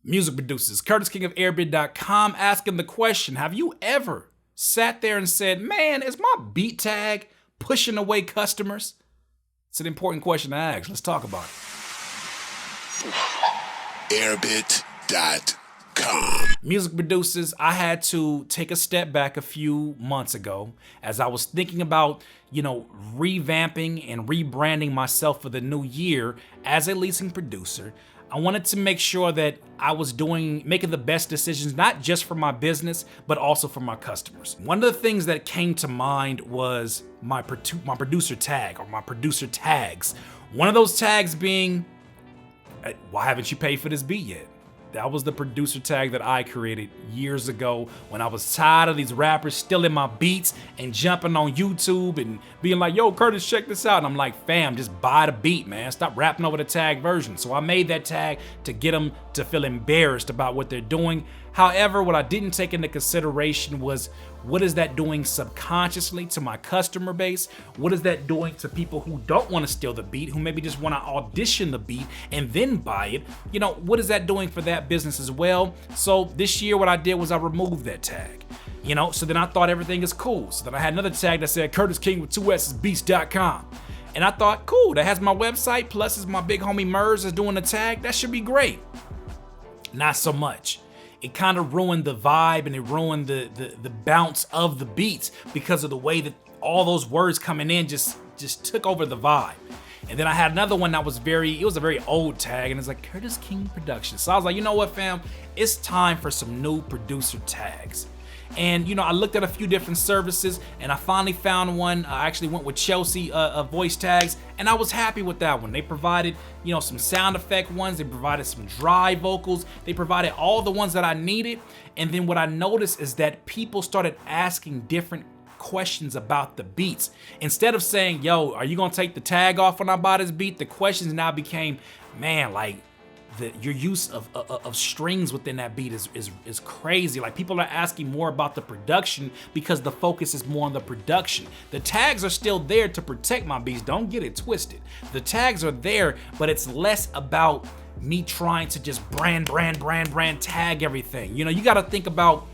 Music producers, Curtis King of Airbit.com asking the question, have you ever sat there and said, man, is my beat tag pushing away customers? It's an important question to ask. Let's talk about it. Airbit.com. Music producers, I had to take a step back a few months ago as I was thinking about, revamping and rebranding myself for the new year as a leasing producer. I wanted to make sure that I was making the best decisions, not just for my business, but also for my customers. One of the things that came to mind was my producer tag or my producer tags. One of those tags being, why haven't you paid for this beat yet? That was the producer tag that I created years ago when I was tired of these rappers stealing my beats and jumping on YouTube and being like, yo, Curtis, check this out. And I'm like, fam, just buy the beat, man. Stop rapping over the tag version. So I made that tag to get them to feel embarrassed about what they're doing. However, what I didn't take into consideration was, what is that doing subconsciously to my customer base? What is that doing to people who don't want to steal the beat, who maybe just want to audition the beat and then buy it? What is that doing for that business as well? So this year what I did was I removed that tag. So then I thought everything is cool. So then I had another tag that said Curtis King with 2 S's beats.com. And I thought, cool, that has my website, plus is my big homie Mers is doing the tag. That should be great. Not so much. It kind of ruined the vibe and it ruined the bounce of the beats because of the way that all those words coming in just took over the vibe. And then I had another one that was it was a very old tag, and it's like Curtis King Productions. So I was like, you know what, fam? It's time for some new producer tags. And I looked at a few different services and I finally found one. I actually went with Chelsea Voicetags, and I was happy with that one. They provided, some sound effect ones. They provided some dry vocals. They provided all the ones that I needed. And then what I noticed is that people started asking different questions about the beats. Instead of saying, yo, are you gonna take the tag off when I buy this beat? The questions now became, man, like, your use of strings within that beat is crazy. Like, people are asking more about the production because the focus is more on the production. The tags are still there to protect my beats. Don't get it twisted. The tags are there, but it's less about me trying to just brand tag everything. You got to think about,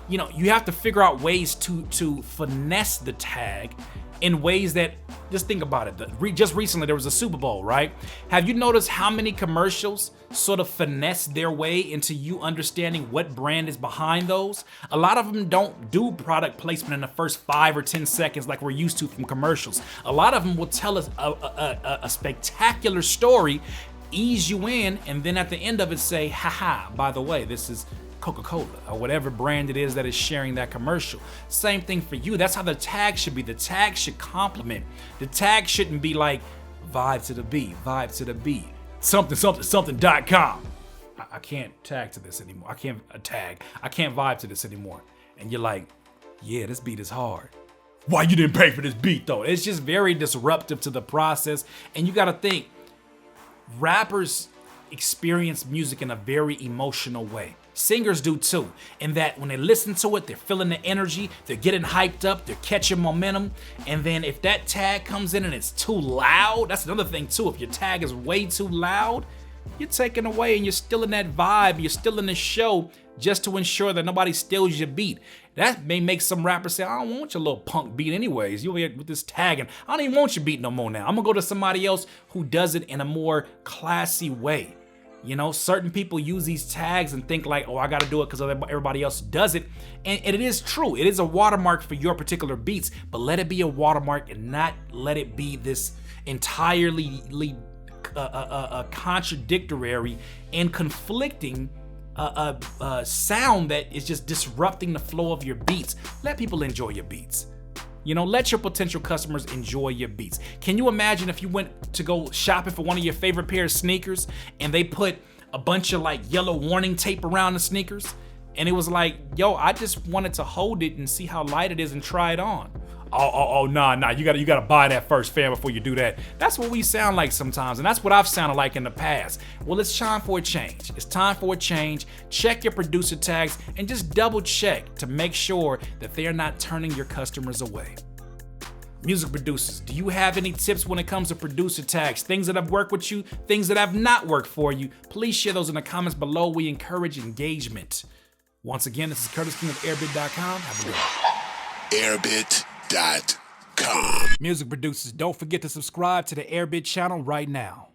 you have to figure out ways to finesse the tag in ways that, just think about it. Just recently there was a Super Bowl, right? Have you noticed how many commercials sort of finesse their way into you understanding what brand is behind those? A lot of them don't do product placement in the first 5 or 10 seconds like we're used to from commercials. A lot of them will tell us a spectacular story, ease you in, and then at the end of it say, haha, by the way, this is Coca-Cola or whatever brand it is that is sharing that commercial. Same thing for you. That's how the tag should be. The tag should complement. The tag shouldn't be like vibe to the beat, something.com. I can't tag to this anymore. I can't vibe to this anymore. And you're like, yeah, this beat is hard. Why you didn't pay for this beat though? It's just very disruptive to the process. And you got to think, rappers experience music in a very emotional way. Singers do too, in that when they listen to it, they're feeling the energy, they're getting hyped up, they're catching momentum. And then if that tag comes in and it's too loud, that's another thing too. If your tag is way too loud, you're taken away and you're still in that vibe, you're still in the show, just to ensure that nobody steals your beat. That may make some rappers say, I don't want your little punk beat anyways. You with this tagging, I don't even want your beat no more now. I'm gonna go to somebody else who does it in a more classy way. Certain people use these tags and think like, oh, I gotta do it because everybody else does it. And it is true. It is a watermark for your particular beats, but let it be a watermark and not let it be this entirely contradictory and conflicting sound that is just disrupting the flow of your beats. Let people enjoy your beats. Let your potential customers enjoy your beats. Can you imagine if you went to go shopping for one of your favorite pair of sneakers and they put a bunch of like yellow warning tape around the sneakers and it was like, yo, I just wanted to hold it and see how light it is and try it on. Nah, you gotta buy that first, fam, before you do that. That's what we sound like sometimes, and that's what I've sounded like in the past. Well, it's time for a change. It's time for a change. Check your producer tags and just double check to make sure that they are not turning your customers away. Music producers, do you have any tips when it comes to producer tags? Things that have worked with you, things that have not worked for you? Please share those in the comments below. We encourage engagement. Once again, this is Curtis King of Airbit.com. Have a good one. Airbit.com. Music producers, don't forget to subscribe to the Airbit channel right now.